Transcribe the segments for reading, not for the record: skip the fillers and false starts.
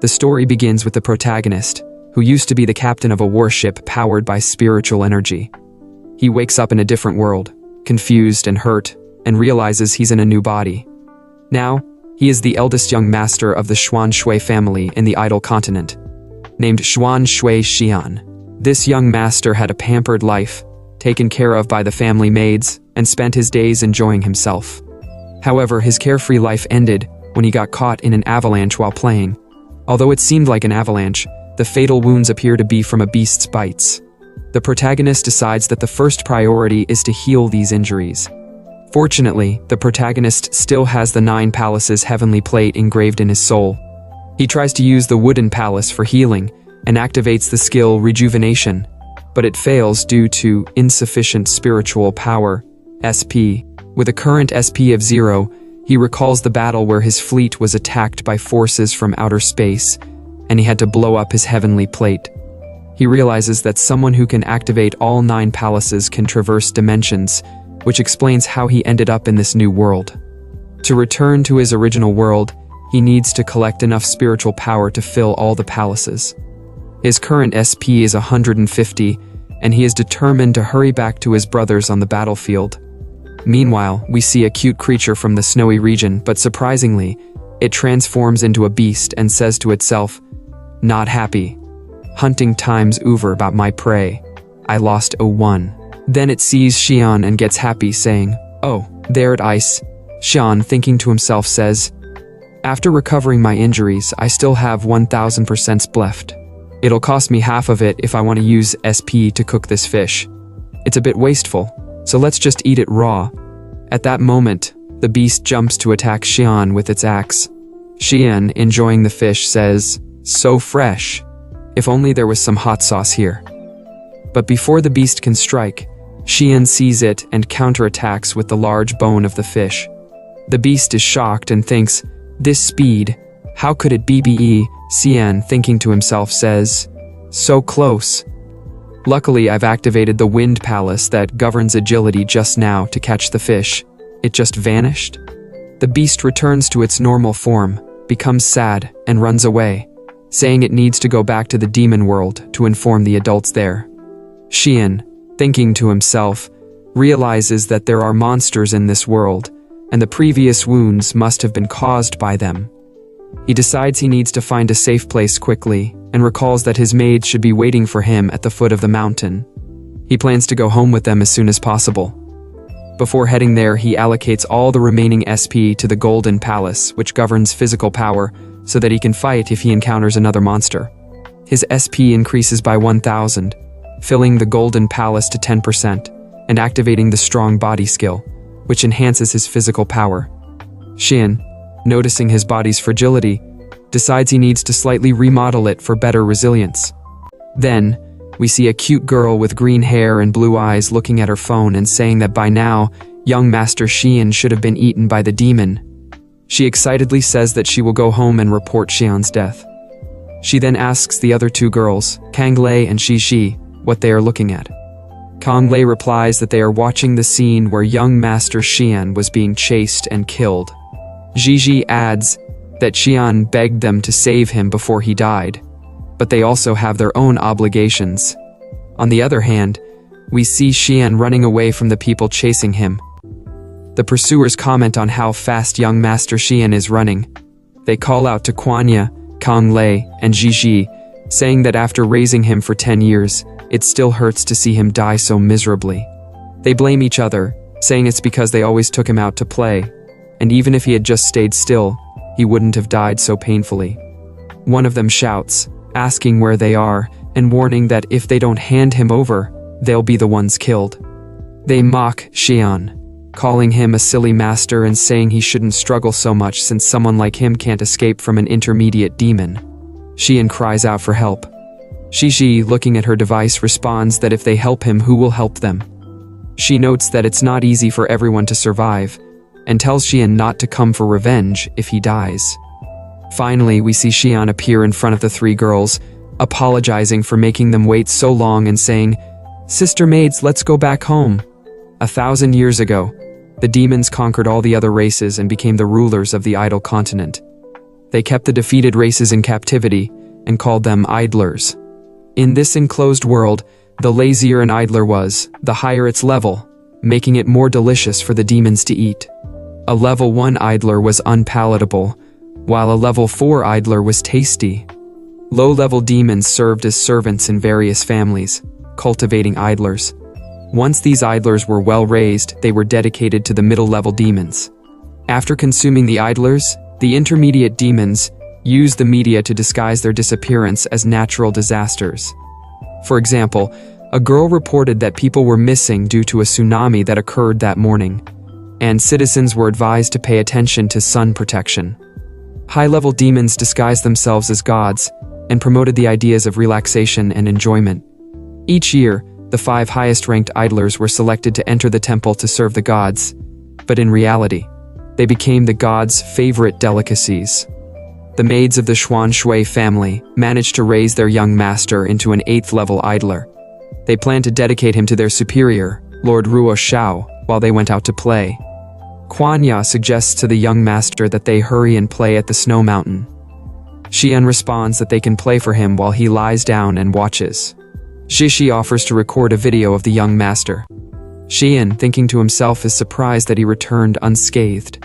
The story begins with the protagonist, who used to be the captain of a warship powered by spiritual energy. He wakes up in a different world, confused and hurt, and realizes he's in a new body. Now, he is the eldest young master of the Xuan Shui family in the idol continent, named Xuan Shui Xian. This young master had a pampered life, taken care of by the family maids, and spent his days enjoying himself. However, his carefree life ended when he got caught in an avalanche while playing. Although it seemed like an avalanche, the fatal wounds appear to be from a beast's bites. The protagonist decides that the first priority is to heal these injuries. Fortunately, the protagonist still has the 9 palaces heavenly plate engraved in his soul. He tries to use the wooden palace for healing and activates the skill rejuvenation, but it fails due to insufficient spiritual power, SP. With a current SP of 0, he recalls the battle where his fleet was attacked by forces from outer space, and he had to blow up his heavenly plate. He realizes that someone who can activate all 9 palaces can traverse dimensions, which explains how he ended up in this new world. To return to his original world, he needs to collect enough spiritual power to fill all the palaces. His current SP is 150, and he is determined to hurry back to his brothers on the battlefield. Meanwhile, we see a cute creature from the snowy region, but surprisingly, it transforms into a beast and says to itself, "Not happy. Hunting time's over about my prey. I lost 01. Then it sees Xian and gets happy, saying, "Oh, there it is." Xian, thinking to himself, says, "After recovering my injuries, I still have 1000% left. It'll cost me half of it if I want to use SP to cook this fish. It's a bit wasteful, so let's just eat it raw." At that moment, the beast jumps to attack Xian with its axe. Xian, enjoying the fish, says, "So fresh. If only there was some hot sauce here." But before the beast can strike, Xian sees it and counterattacks with the large bone of the fish. The beast is shocked and thinks, "This speed, how could it be?" Xian, thinking to himself, says, "So close. Luckily, I've activated the wind palace that governs agility just now to catch the fish. It just vanished." The beast returns to its normal form, becomes sad, and runs away, saying it needs to go back to the demon world to inform the adults there. Xian, thinking to himself, realizes that there are monsters in this world, and the previous wounds must have been caused by them. He decides he needs to find a safe place quickly, and recalls that his maids should be waiting for him at the foot of the mountain. He plans to go home with them as soon as possible. Before heading there, he allocates all the remaining SP to the Golden Palace, which governs physical power, so that he can fight if he encounters another monster. His SP increases by 1000, filling the Golden Palace to 10%, and activating the Strong Body skill, which enhances his physical power. Xian, noticing his body's fragility, decides he needs to slightly remodel it for better resilience. Then, we see a cute girl with green hair and blue eyes looking at her phone and saying that by now, young Master Xian should have been eaten by the demon. She excitedly says that she will go home and report Xian's death. She then asks the other 2 girls, Kanglei and Xixi, what they are looking at. Kanglei replies that they are watching the scene where young Master Xian was being chased and killed. Xixi adds that Xian begged them to save him before he died, but they also have their own obligations. On the other hand, we see Xian running away from the people chasing him. The pursuers comment on how fast young Master Xian is running. They call out to Kuanya, Kanglei, and Xixi, saying that after raising him for 10 years, it still hurts to see him die so miserably. They blame each other, saying it's because they always took him out to play, and even if he had just stayed still, he wouldn't have died so painfully. One of them shouts, asking where they are, and warning that if they don't hand him over, they'll be the ones killed. They mock Xian, calling him a silly master and saying he shouldn't struggle so much since someone like him can't escape from an intermediate demon. Xian cries out for help. Xixi, looking at her device, responds that if they help him, who will help them? She notes that it's not easy for everyone to survive, and tells Xian not to come for revenge if he dies. Finally, we see Xian appear in front of the 3 girls, apologizing for making them wait so long and saying, "Sister maids, let's go back home." 1,000 years ago, the demons conquered all the other races and became the rulers of the idol continent. They kept the defeated races in captivity and called them idlers. In this enclosed world, the lazier an idler was, the higher its level, making it more delicious for the demons to eat. A level 1 idler was unpalatable, while a level 4 idler was tasty. Low-level demons served as servants in various families, cultivating idlers. Once these idlers were well raised, they were dedicated to the middle-level demons. After consuming the idlers, the intermediate demons used the media to disguise their disappearance as natural disasters. For example, a girl reported that people were missing due to a tsunami that occurred that morning, and citizens were advised to pay attention to sun protection. High-level demons disguised themselves as gods and promoted the ideas of relaxation and enjoyment. Each year, the 5 highest-ranked idlers were selected to enter the temple to serve the gods, but in reality, they became the gods' favorite delicacies. The maids of the Xuan Shui family managed to raise their young master into an 8th-level idler. They planned to dedicate him to their superior, Lord Ruo Shao, while they went out to play. Kuan-ya suggests to the young master that they hurry and play at the snow mountain. Xian responds that they can play for him while he lies down and watches. Shishi offers to record a video of the young master. Xian, thinking to himself, is surprised that he returned unscathed.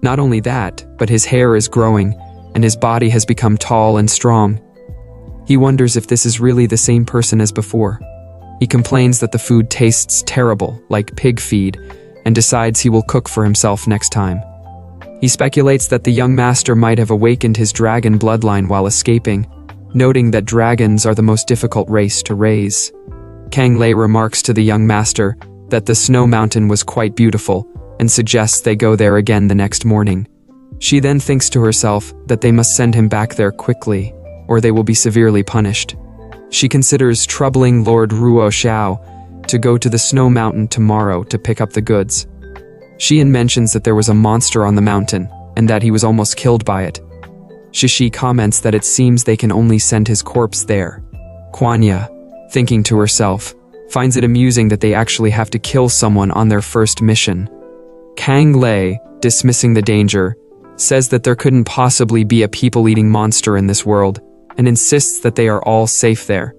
Not only that, but his hair is growing, and his body has become tall and strong. He wonders if this is really the same person as before. He complains that the food tastes terrible, like pig feed, and decides he will cook for himself next time. He speculates that the young master might have awakened his dragon bloodline while escaping, noting that dragons are the most difficult race to raise. Kang Lei remarks to the young master that the snow mountain was quite beautiful and suggests they go there again the next morning. She then thinks to herself that they must send him back there quickly, or they will be severely punished. She considers troubling Lord Ruo Shao to go to the snow mountain tomorrow to pick up the goods. Xian mentions that there was a monster on the mountain, and that he was almost killed by it. Shishi comments that it seems they can only send his corpse there. Kuan-ya, thinking to herself, finds it amusing that they actually have to kill someone on their first mission. Kang Lei, dismissing the danger, says that there couldn't possibly be a people-eating monster in this world, and insists that they are all safe there.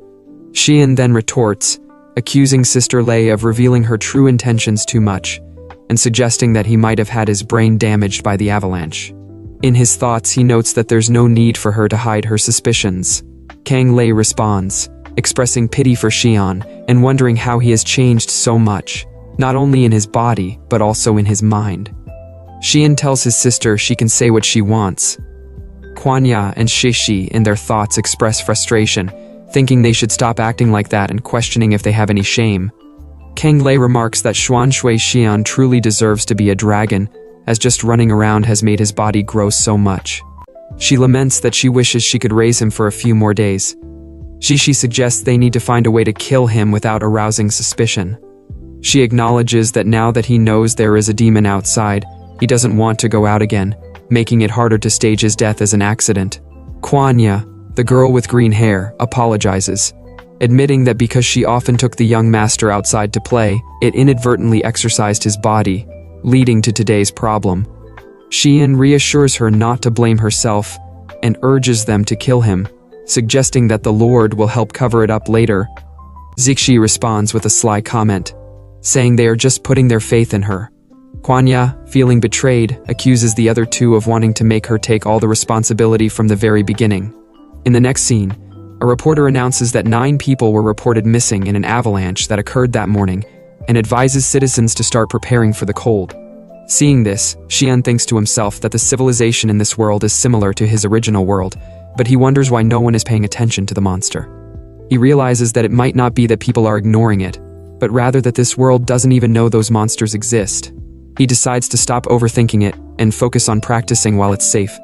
Xian then retorts, accusing Sister Lei of revealing her true intentions too much, and suggesting that he might have had his brain damaged by the avalanche. In his thoughts, he notes that there's no need for her to hide her suspicions. Kang Lei responds, expressing pity for Xian and wondering how he has changed so much, not only in his body, but also in his mind. Xian tells his sister she can say what she wants. Kuan-ya and Shishi in their thoughts express frustration, thinking they should stop acting like that and questioning if they have any shame. Kang Lei remarks that Xuan Shui Xian truly deserves to be a dragon, as just running around has made his body grow so much. She laments that she wishes she could raise him for a few more days. Shishi suggests they need to find a way to kill him without arousing suspicion. She acknowledges that now that he knows there is a demon outside, he doesn't want to go out again, making it harder to stage his death as an accident. Kuan-ya, the girl with green hair, apologizes, admitting that because she often took the young master outside to play, it inadvertently exercised his body, leading to today's problem. Xian reassures her not to blame herself and urges them to kill him, suggesting that the Lord will help cover it up later. Zixi responds with a sly comment, saying they are just putting their faith in her. Kuan-ya, feeling betrayed, accuses the other two of wanting to make her take all the responsibility from the very beginning. In the next scene, a reporter announces that 9 people were reported missing in an avalanche that occurred that morning and advises citizens to start preparing for the cold. Seeing this, Xian thinks to himself that the civilization in this world is similar to his original world, but he wonders why no one is paying attention to the monster. He realizes that it might not be that people are ignoring it, but rather that this world doesn't even know those monsters exist. He decides to stop overthinking it and focus on practicing while it's safe.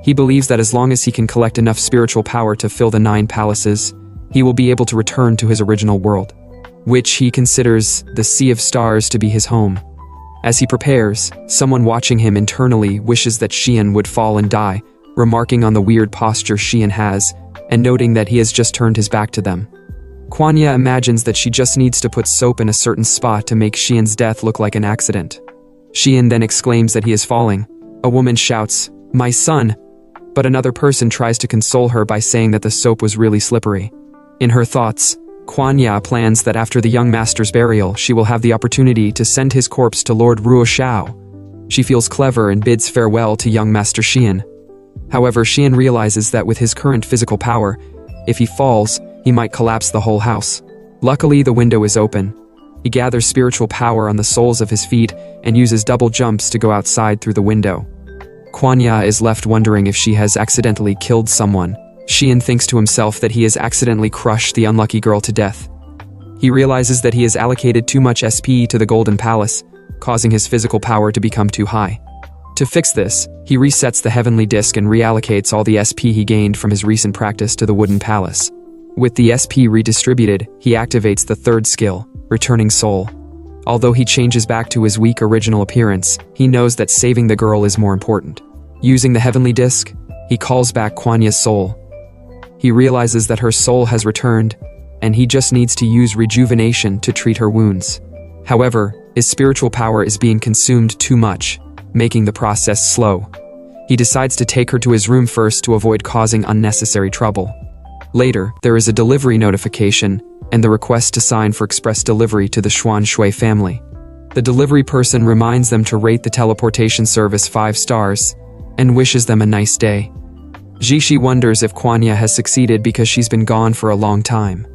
He believes that as long as he can collect enough spiritual power to fill the 9 palaces, he will be able to return to his original world, which he considers the Sea of Stars to be his home. As he prepares, someone watching him internally wishes that Xian would fall and die, remarking on the weird posture Xian has, and noting that he has just turned his back to them. Kuan-ya imagines that she just needs to put soap in a certain spot to make Xian's death look like an accident. Xian then exclaims that he is falling. A woman shouts, "My son!" but another person tries to console her by saying that the soap was really slippery. In her thoughts, Kwanya plans that after the young master's burial, she will have the opportunity to send his corpse to Lord Ruo Shao. She feels clever and bids farewell to young Master Xian. However, Xian realizes that with his current physical power, if he falls, he might collapse the whole house. Luckily, the window is open. He gathers spiritual power on the soles of his feet and uses double jumps to go outside through the window. Kwanya is left wondering if she has accidentally killed someone. Xian thinks to himself that he has accidentally crushed the unlucky girl to death. He realizes that he has allocated too much SP to the Golden Palace, causing his physical power to become too high. To fix this, he resets the heavenly disc and reallocates all the SP he gained from his recent practice to the Wooden Palace. With the SP redistributed, he activates the third skill, Returning Soul. Although he changes back to his weak original appearance, he knows that saving the girl is more important. Using the heavenly disc, he calls back Kwanya's soul. He realizes that her soul has returned, and he just needs to use rejuvenation to treat her wounds. However, his spiritual power is being consumed too much, making the process slow. He decides to take her to his room first to avoid causing unnecessary trouble. Later, there is a delivery notification and the request to sign for express delivery to the Xuan Shui family. The delivery person reminds them to rate the teleportation service 5 stars and wishes them a nice day. Jishi wonders if Kwanya has succeeded because she's been gone for a long time.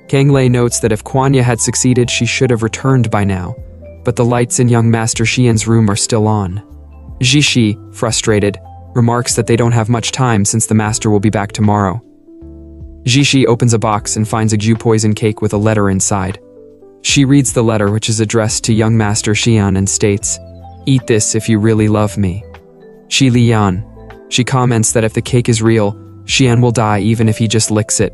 Kanglei notes that if Kwanya had succeeded, she should have returned by now, but the lights in young Master Xian's room are still on. Jishi, frustrated, remarks that they don't have much time since the master will be back tomorrow. Jishi opens a box and finds a Ju poison cake with a letter inside. She reads the letter, which is addressed to young Master Xian, and states, "Eat this if you really love me. Shi Lian." She comments that if the cake is real, Xian will die even if he just licks it.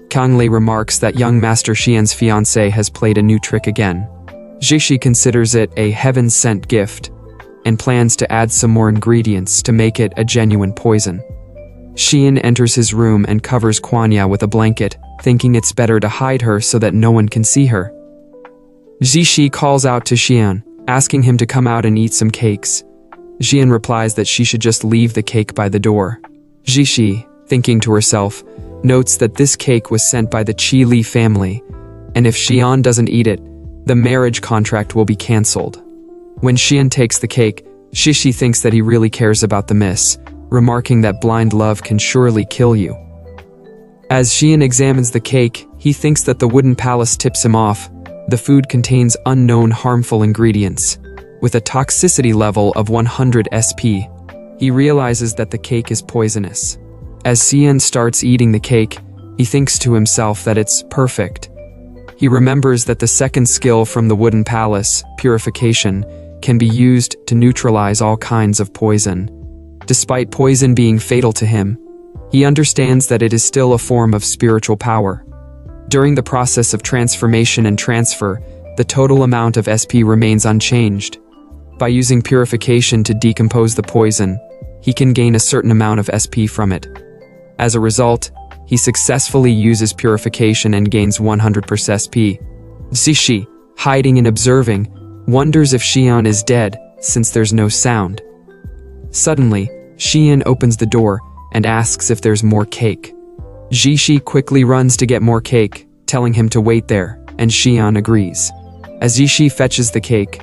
Kanglei remarks that young Master Xian's fiancée has played a new trick again. Jishi considers it a heaven-sent gift and plans to add some more ingredients to make it a genuine poison. Xian enters his room and covers Kwanya with a blanket, thinking it's better to hide her so that no one can see her. Jishi calls out to Xian, asking him to come out and eat some cakes. Xian replies that she should just leave the cake by the door. Jishi, thinking to herself, notes that this cake was sent by the Qi Li family, and if Xian doesn't eat it, the marriage contract will be cancelled. When Xian takes the cake, Jishi thinks that he really cares about the miss, remarking that blind love can surely kill you. As Xian examines the cake, he thinks that the Wooden Palace tips him off. The food contains unknown harmful ingredients, with a toxicity level of 100 SP. He realizes that the cake is poisonous. As Xian starts eating the cake, he thinks to himself that it's perfect. He remembers that the second skill from the Wooden Palace, Purification, can be used to neutralize all kinds of poison. Despite poison being fatal to him, he understands that it is still a form of spiritual power. During the process of transformation and transfer, the total amount of SP remains unchanged. By using purification to decompose the poison, he can gain a certain amount of SP from it. As a result, he successfully uses purification and gains 100% SP. Zishi, hiding and observing, wonders if Xian is dead, since there's no sound. Suddenly, Xian opens the door and asks if there's more cake. Jishi quickly runs to get more cake, telling him to wait there, and Xian agrees. As Jishi fetches the cake,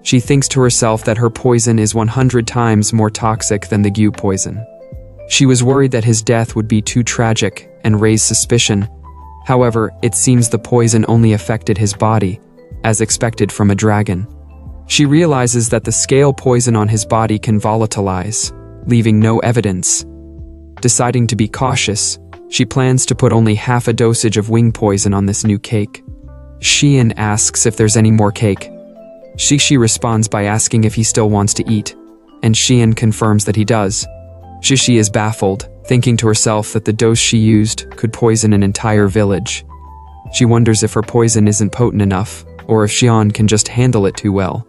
she thinks to herself that her poison is 100 times more toxic than the Gu poison. She was worried that his death would be too tragic and raise suspicion. However, it seems the poison only affected his body, as expected from a dragon. She realizes that the scale poison on his body can volatilize, leaving no evidence. Deciding to be cautious, she plans to put only half a dosage of wing poison on this new cake. Xian asks if there's any more cake. Shishi responds by asking if he still wants to eat, and Xian confirms that he does. Shishi is baffled, thinking to herself that the dose she used could poison an entire village. She wonders if her poison isn't potent enough, or if Xian can just handle it too well.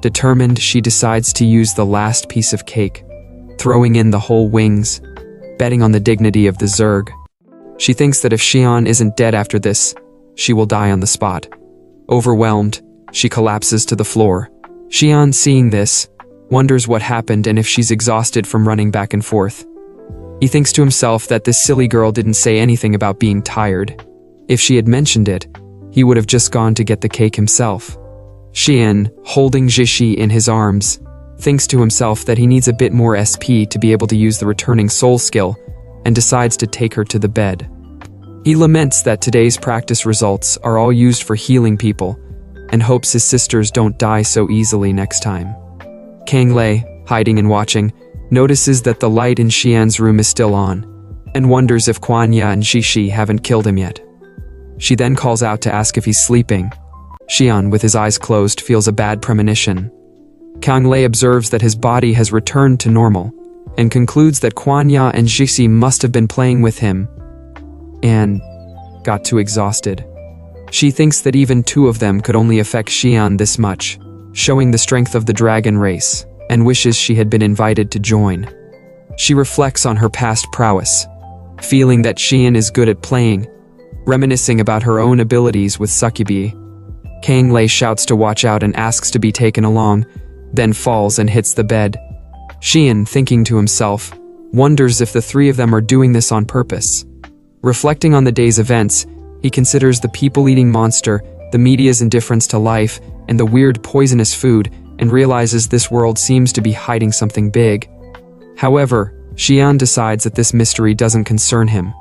Determined, she decides to use the last piece of cake, throwing in the whole wings, betting on the dignity of the Zerg. She thinks that if Xian isn't dead after this, she will die on the spot. Overwhelmed, she collapses to the floor. Xian, seeing this, wonders what happened and if she's exhausted from running back and forth. He thinks to himself that this silly girl didn't say anything about being tired. If she had mentioned it, he would have just gone to get the cake himself. Xian, holding Zhishi in his arms, thinks to himself that he needs a bit more SP to be able to use the returning soul skill, and decides to take her to the bed. He laments that today's practice results are all used for healing people, and hopes his sisters don't die so easily next time. Kang Lei, hiding and watching, notices that the light in Xian's room is still on, and wonders if Kuanya and Zhishi haven't killed him yet. She then calls out to ask if he's sleeping. Xian, with his eyes closed, feels a bad premonition. Kang Lei observes that his body has returned to normal, and concludes that Kuanya and Zhishi must have been playing with him, and got too exhausted. She thinks that even two of them could only affect Xian this much, showing the strength of the dragon race, and wishes she had been invited to join. She reflects on her past prowess, feeling that Xian is good at playing, reminiscing about her own abilities with succubi. Kang Lei shouts to watch out and asks to be taken along, then falls and hits the bed. Xian, thinking to himself, wonders if the three of them are doing this on purpose. Reflecting on the day's events, he considers the people-eating monster, the media's indifference to life, and the weird poisonous food, and realizes this world seems to be hiding something big. However, Xian decides that this mystery doesn't concern him.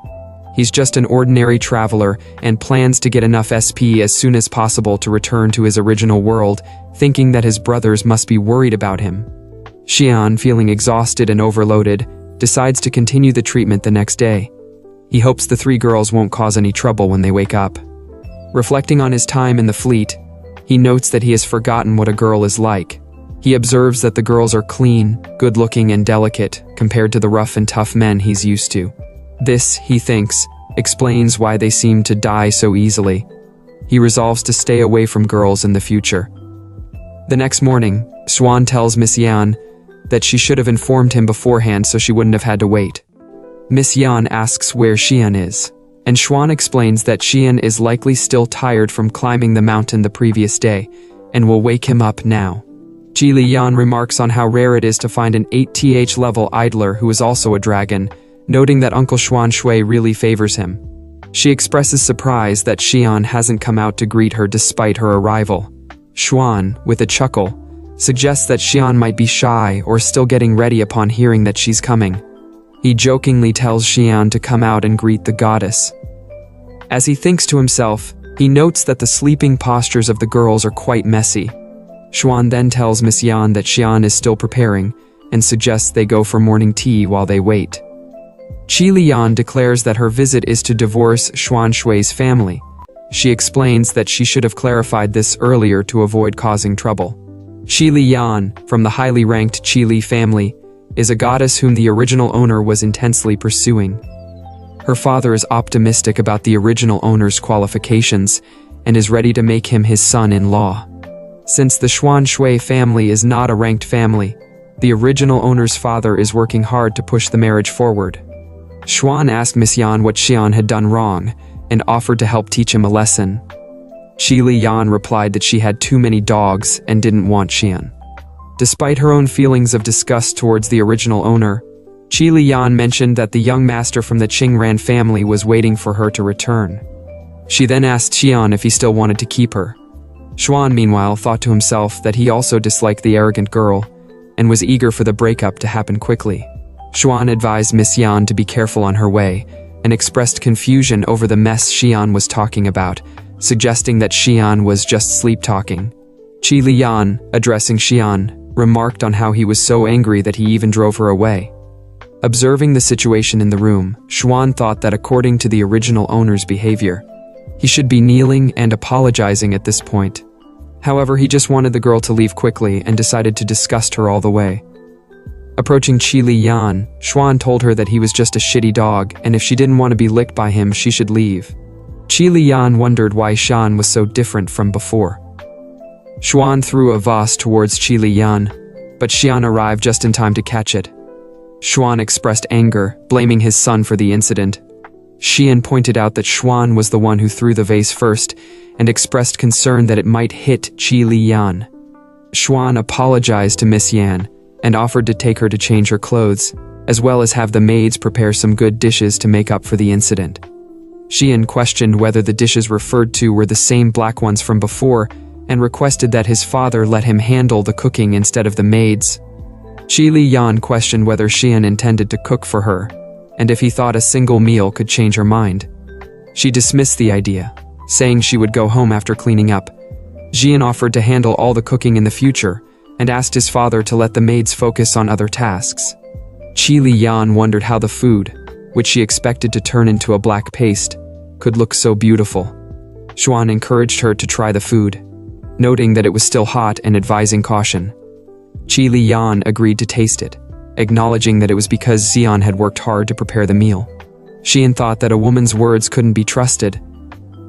He's just an ordinary traveler and plans to get enough SP as soon as possible to return to his original world, thinking that his brothers must be worried about him. Xian, feeling exhausted and overloaded, decides to continue the treatment the next day. He hopes the three girls won't cause any trouble when they wake up. Reflecting on his time in the fleet, he notes that he has forgotten what a girl is like. He observes that the girls are clean, good-looking, and delicate compared to the rough and tough men he's used to. This, he thinks, explains why they seem to die so easily. He resolves to stay away from girls in the future. The next morning, Xuan tells Miss Yan that she should have informed him beforehand so she wouldn't have had to wait. Miss Yan asks where Xian is, and Xuan explains that Xian is likely still tired from climbing the mountain the previous day, and will wake him up now. Li Yan remarks on how rare it is to find an 8th level idler who is also a dragon, noting that Uncle Xuan Shui really favors him. She expresses surprise that Xian hasn't come out to greet her despite her arrival. Xuan, with a chuckle, suggests that Xian might be shy or still getting ready upon hearing that she's coming. He jokingly tells Xian to come out and greet the goddess. As he thinks to himself, he notes that the sleeping postures of the girls are quite messy. Xuan then tells Miss Yan that Xian is still preparing, and suggests they go for morning tea while they wait. Li Yan declares that her visit is to divorce Xuan Shui's family. She explains that she should have clarified this earlier to avoid causing trouble. Li Yan, from the highly ranked Qi Li family, is a goddess whom the original owner was intensely pursuing. Her father is optimistic about the original owner's qualifications and is ready to make him his son-in-law. Since the Xuan Shui family is not a ranked family, the original owner's father is working hard to push the marriage forward. Xuan asked Miss Yan what Xian had done wrong and offered to help teach him a lesson. Li Yan replied that she had too many dogs and didn't want Xian. Despite her own feelings of disgust towards the original owner, Li Yan mentioned that the young master from the Qingran family was waiting for her to return. She then asked Xian if he still wanted to keep her. Xuan, meanwhile, thought to himself that he also disliked the arrogant girl and was eager for the breakup to happen quickly. Xuan advised Miss Yan to be careful on her way and expressed confusion over the mess Xian was talking about, suggesting that Xian was just sleep-talking. Li Yan, addressing Xian, remarked on how he was so angry that he even drove her away. Observing the situation in the room, Xuan thought that according to the original owner's behavior, he should be kneeling and apologizing at this point. However, he just wanted the girl to leave quickly and decided to disgust her all the way. Approaching Li Yan, Xuan told her that he was just a shitty dog, and if she didn't want to be licked by him, she should leave. Li Yan wondered why Xian was so different from before. Xuan threw a vase towards Li Yan, but Xian arrived just in time to catch it. Xuan expressed anger, blaming his son for the incident. Xian pointed out that Xuan was the one who threw the vase first, and expressed concern that it might hit Li Yan. Xuan apologized to Miss Yan, and offered to take her to change her clothes, as well as have the maids prepare some good dishes to make up for the incident. Xian questioned whether the dishes referred to were the same black ones from before and requested that his father let him handle the cooking instead of the maids. Qi Liyan questioned whether Xian intended to cook for her, and if he thought a single meal could change her mind. She dismissed the idea, saying she would go home after cleaning up. Xian offered to handle all the cooking in the future and asked his father to let the maids focus on other tasks. Qi Liyan wondered how the food, which she expected to turn into a black paste, could look so beautiful. Xuan encouraged her to try the food, noting that it was still hot and advising caution. Qi Liyan agreed to taste it, acknowledging that it was because Xian had worked hard to prepare the meal. Xian thought that a woman's words couldn't be trusted.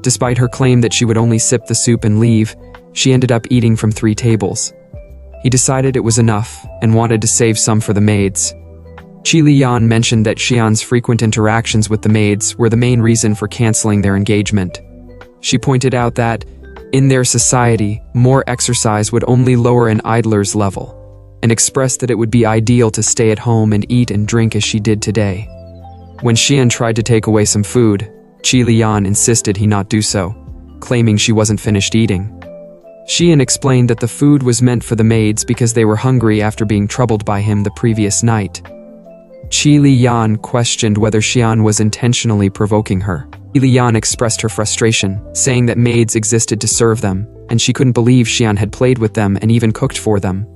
Despite her claim that she would only sip the soup and leave, she ended up eating from 3 tables. He decided it was enough and wanted to save some for the maids. Qi Liyan mentioned that Xian's frequent interactions with the maids were the main reason for canceling their engagement. She pointed out that, in their society, more exercise would only lower an idler's level, and expressed that it would be ideal to stay at home and eat and drink as she did today. When Xian tried to take away some food, Qi Liyan insisted he not do so, claiming she wasn't finished eating. Xian explained that the food was meant for the maids because they were hungry after being troubled by him the previous night. Qi Liyan questioned whether Xian was intentionally provoking her. Qi Liyan expressed her frustration, saying that maids existed to serve them, and she couldn't believe Xian had played with them and even cooked for them.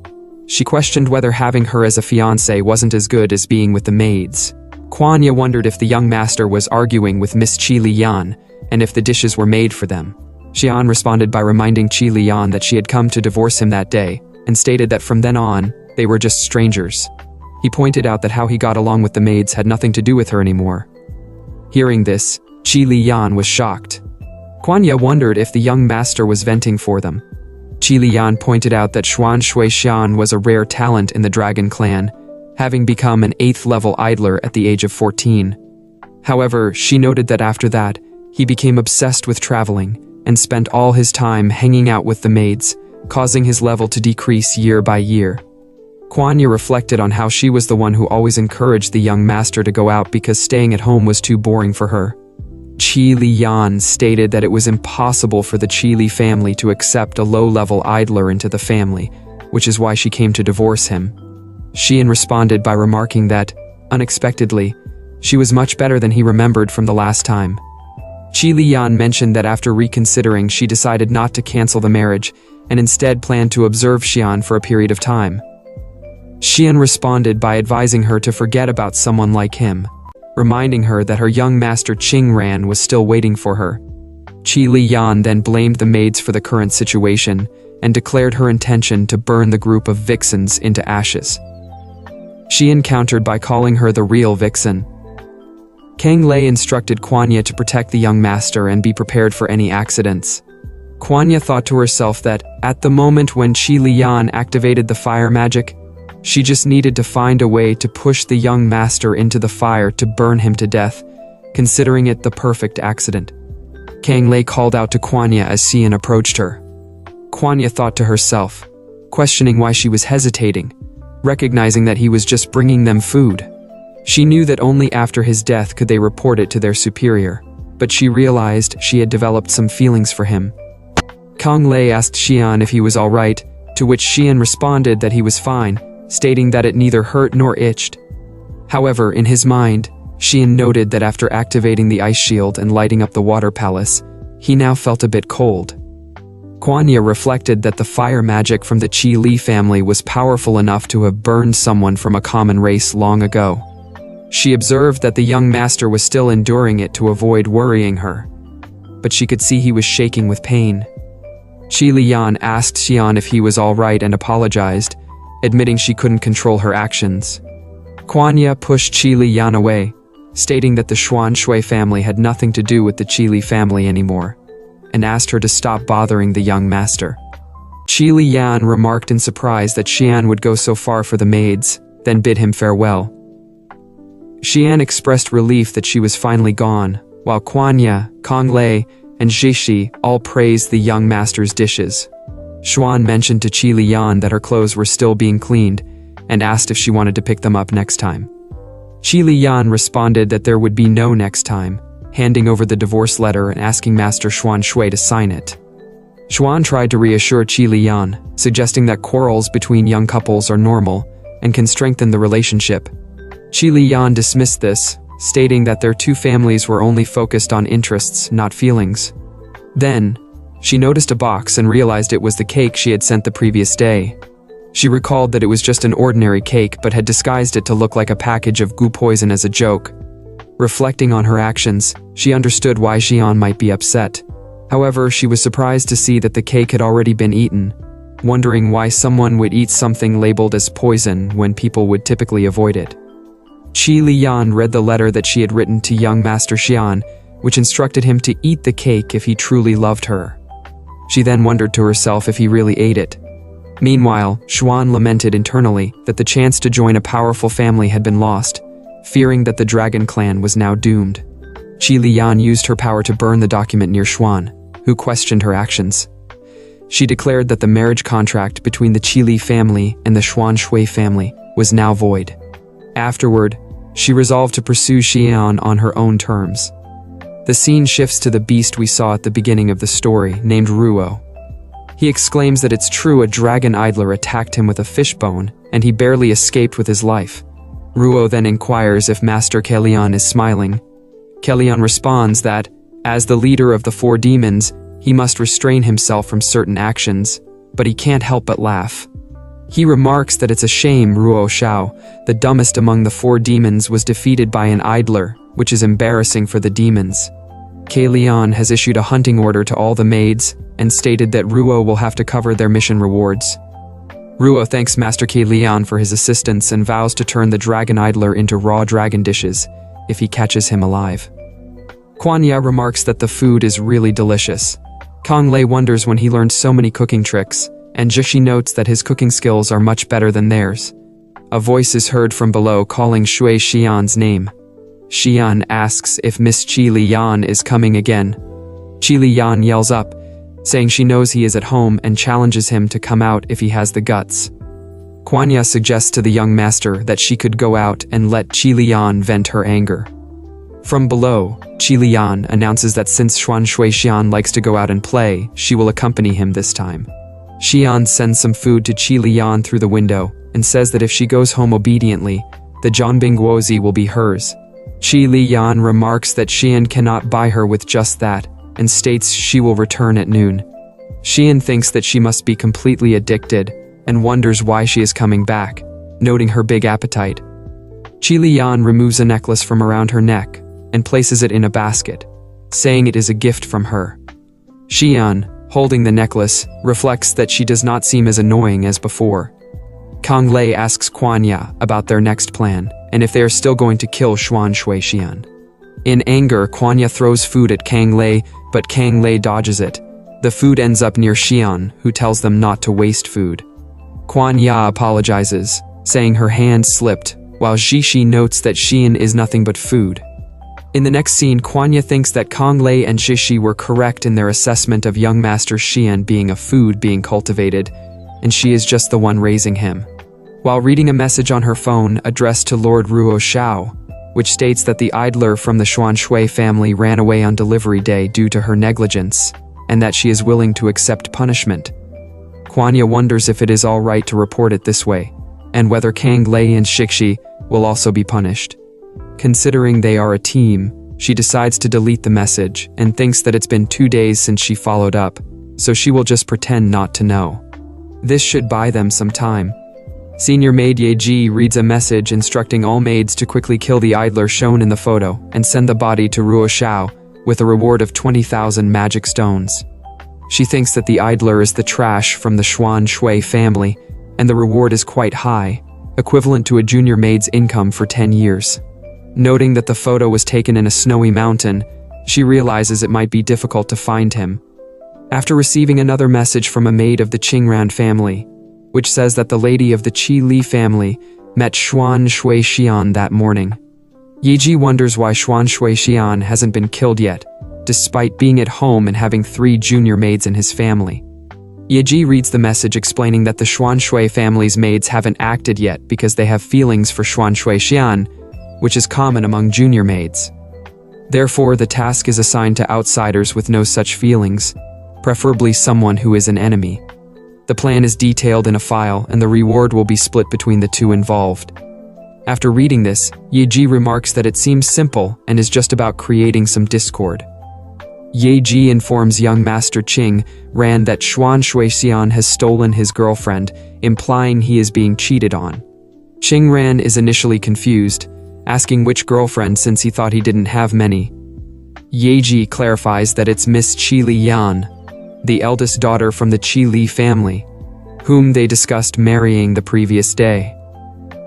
She questioned whether having her as a fiancé wasn't as good as being with the maids. Kwanya wondered if the young master was arguing with Miss Qi Liyan, and if the dishes were made for them. Xian responded by reminding Qi Liyan that she had come to divorce him that day, and stated that from then on, they were just strangers. He pointed out that how he got along with the maids had nothing to do with her anymore. Hearing this, Qi Liyan was shocked. Kwanya wondered if the young master was venting for them. Qi Liyan pointed out that Xuan Shui Xian was a rare talent in the Dragon Clan, having become an 8th-level idler at the age of 14. However, she noted that after that, he became obsessed with traveling and spent all his time hanging out with the maids, causing his level to decrease year by year. Kwanya reflected on how she was the one who always encouraged the young master to go out because staying at home was too boring for her. Qi Liyan stated that it was impossible for the Qi Li family to accept a low-level idler into the family, which is why she came to divorce him. Xian responded by remarking that, unexpectedly, she was much better than he remembered from the last time. Qi Liyan mentioned that after reconsidering, she decided not to cancel the marriage and instead planned to observe Xian for a period of time. Xian responded by advising her to forget about someone like him, reminding her that her young master Qingran was still waiting for her. Qi Liyan then blamed the maids for the current situation and declared her intention to burn the group of vixens into ashes. Xian countered by calling her the real vixen. Kang Lei instructed Kwanya to protect the young master and be prepared for any accidents. Kwanya thought to herself that, at the moment when Qi Liyan activated the fire magic, she just needed to find a way to push the young master into the fire to burn him to death, considering it the perfect accident. Kang Lei called out to Kwanya as Xian approached her. Kwanya thought to herself, questioning why she was hesitating, recognizing that he was just bringing them food. She knew that only after his death could they report it to their superior, but she realized she had developed some feelings for him. Kang Lei asked Xian if he was alright, to which Xian responded that he was fine, stating that it neither hurt nor itched. However, in his mind, Xian noted that after activating the ice shield and lighting up the water palace, he now felt a bit cold. Kwanya reflected that the fire magic from the Qi Li family was powerful enough to have burned someone from a common race long ago. She observed that the young master was still enduring it to avoid worrying her, but she could see he was shaking with pain. Qi Liyan asked Xian if he was alright and apologized, admitting she couldn't control her actions. Kwanya pushed Qi Liyan away, stating that the Xuan Shui family had nothing to do with the Qi Li family anymore, and asked her to stop bothering the young master. Qi Liyan remarked in surprise that Xian would go so far for the maids, then bid him farewell. Xian expressed relief that she was finally gone, while Kwanya, Kang Lei, and Zhishi all praised the young master's dishes. Xuan mentioned to Qi Liyan that her clothes were still being cleaned, and asked if she wanted to pick them up next time. Qi Liyan responded that there would be no next time, handing over the divorce letter and asking Master Xuan Shui to sign it. Xuan tried to reassure Qi Liyan, suggesting that quarrels between young couples are normal and can strengthen the relationship. Qi Liyan dismissed this, stating that their two families were only focused on interests, not feelings. Then, she noticed a box and realized it was the cake she had sent the previous day. She recalled that it was just an ordinary cake but had disguised it to look like a package of goo poison as a joke. Reflecting on her actions, she understood why Xian might be upset. However, she was surprised to see that the cake had already been eaten, wondering why someone would eat something labeled as poison when people would typically avoid it. Qi Liyan read the letter that she had written to young Master Xian, which instructed him to eat the cake if he truly loved her. She then wondered to herself if he really ate it. Meanwhile, Xuan lamented internally that the chance to join a powerful family had been lost, fearing that the dragon clan was now doomed. Qi Liyan used her power to burn the document near Xuan, who questioned her actions. She declared that the marriage contract between the Qi Li family and the Xuan Shui family was now void. Afterward, she resolved to pursue Xian on her own terms. The scene shifts to the beast we saw at the beginning of the story, named Ruo. He exclaims that it's true a dragon idler attacked him with a fishbone, and he barely escaped with his life. Ruo then inquires if Master Kelian is smiling. Kelian responds that, as the leader of the four demons, he must restrain himself from certain actions, but he can't help but laugh. He remarks that it's a shame Ruo Shao, the dumbest among the four demons, was defeated by an idler, which is embarrassing for the demons. Kelian has issued a hunting order to all the maids and stated that Ruo will have to cover their mission rewards. Ruo thanks Master Kelian for his assistance and vows to turn the dragon idler into raw dragon dishes if he catches him alive. Kwanya remarks that the food is really delicious. Kong Lei wonders when he learned so many cooking tricks, and Jishi notes that his cooking skills are much better than theirs. A voice is heard from below calling Shui Xian's name. Xian asks if Miss Qi Liyan is coming again. Qi Liyan yells up, saying she knows he is at home and challenges him to come out if he has the guts. Kwanya suggests to the young master that she could go out and let Qi Liyan vent her anger. From below, Qi Liyan announces that since Xuan Shui Xian likes to go out and play, she will accompany him this time. Xian sends some food to Qi Liyan through the window and says that if she goes home obediently, the Zhanbing Guozi will be hers. Qi Liyan remarks that Xian cannot buy her with just that, and states she will return at noon. Xian thinks that she must be completely addicted, and wonders why she is coming back, noting her big appetite. Qi Liyan removes a necklace from around her neck, and places it in a basket, saying it is a gift from her. Xian, holding the necklace, reflects that she does not seem as annoying as before. Kang Lei asks Kwanya about their next plan, and if they are still going to kill Xuan Shui Xian. In anger, Kwanya throws food at Kang Lei, but Kang Lei dodges it. The food ends up near Xian, who tells them not to waste food. Kwanya apologizes, saying her hand slipped, while Jishi notes that Xian is nothing but food. In the next scene, Kwanya thinks that Kang Lei and Jishi were correct in their assessment of young Master Xian being a food being cultivated, and she is just the one raising him. While reading a message on her phone addressed to Lord Ruo Shao, which states that the idler from the Xuan Shui family ran away on delivery day due to her negligence, and that she is willing to accept punishment. Kwanya wonders if it is all right to report it this way, and whether Kang Lei and Shixi will also be punished. Considering they are a team, she decides to delete the message and thinks that it's been 2 days since she followed up, so she will just pretend not to know. This should buy them some time. Senior maid Ye Ji reads a message instructing all maids to quickly kill the idler shown in the photo and send the body to Ruo Shao with a reward of 20,000 magic stones. She thinks that the idler is the trash from the Xuan Shui family, and the reward is quite high, equivalent to a junior maid's income for 10 years. Noting that the photo was taken in a snowy mountain, she realizes it might be difficult to find him. After receiving another message from a maid of the Qingran family, which says that the lady of the Qi Li family met Xuan Shui Xian that morning. Yiji wonders why Xuan Shui Xian hasn't been killed yet, despite being at home and having 3 junior maids in his family. Yeji reads the message explaining that the Xuanshui family's maids haven't acted yet because they have feelings for Xuanshui Xian, which is common among junior maids. Therefore, the task is assigned to outsiders with no such feelings, preferably someone who is an enemy. The plan is detailed in a file, and the reward will be split between the two involved. After reading this, Yeji remarks that it seems simple and is just about creating some discord. Yeji informs young Master Qing Ran that Xuanshui Xian has stolen his girlfriend, implying he is being cheated on. Qing Ran is initially confused, asking which girlfriend since he thought he didn't have many. Yeji clarifies that it's Miss Qi Li Yan, the eldest daughter from the Qi Li family, whom they discussed marrying the previous day.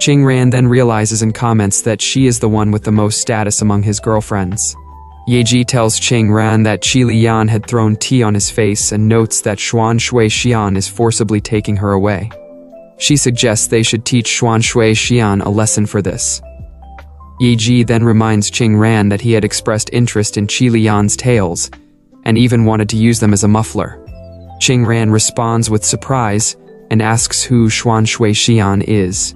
Qing Ran then realizes and comments that she is the one with the most status among his girlfriends. Yeji tells Qing Ran that Qi Li Yan had thrown tea on his face and notes that Xuanshui Xian is forcibly taking her away. She suggests they should teach Xuanshui Xian a lesson for this. Yeji then reminds Qing Ran that he had expressed interest in Qi Li Yan's tails, and even wanted to use them as a muffler. Qing Ran responds with surprise and asks who Xuanshui Xian is.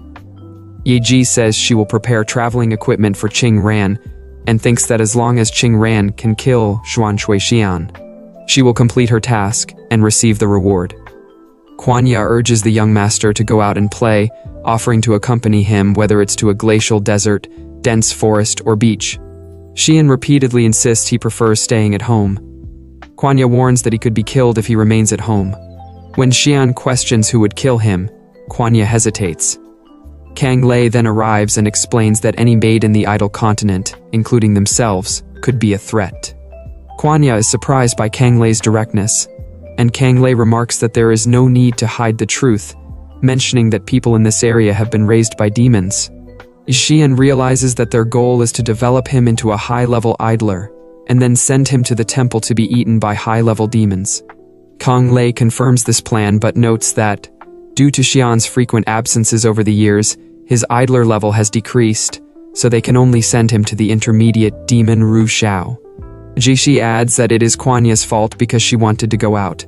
Yeji says she will prepare traveling equipment for Qing Ran, and thinks that as long as Qing Ran can kill Xuanshui Xian, she will complete her task and receive the reward. Kwanya urges the young master to go out and play, offering to accompany him whether it's to a glacial desert, dense forest, or beach. Xian repeatedly insists he prefers staying at home. Kwanya warns that he could be killed if he remains at home. When Xian questions who would kill him, Kwanya hesitates. Kang Lei then arrives and explains that any maid in the idle continent, including themselves, could be a threat. Kwanya is surprised by Kang Lei's directness, and Kang Lei remarks that there is no need to hide the truth, mentioning that people in this area have been raised by demons. Xian realizes that their goal is to develop him into a high-level idler, and then send him to the temple to be eaten by high-level demons. Kang Lei confirms this plan but notes that, due to Xian's frequent absences over the years, his idler level has decreased, so they can only send him to the intermediate demon Ru Xiao. Jishi adds that it is Kwanya's fault because she wanted to go out.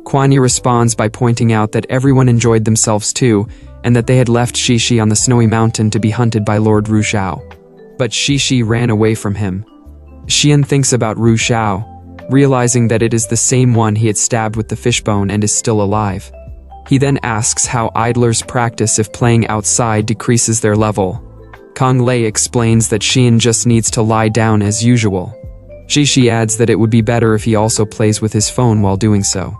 Kwanya responds by pointing out that everyone enjoyed themselves too, and that they had left Shishi on the snowy mountain to be hunted by Lord Ru Xiao. But Shishi ran away from him. Xian thinks about Ru Xiao, realizing that it is the same one he had stabbed with the fishbone and is still alive. He then asks how idlers practice if playing outside decreases their level. Kang Lei explains that Xian just needs to lie down as usual. Shishi adds that it would be better if he also plays with his phone while doing so.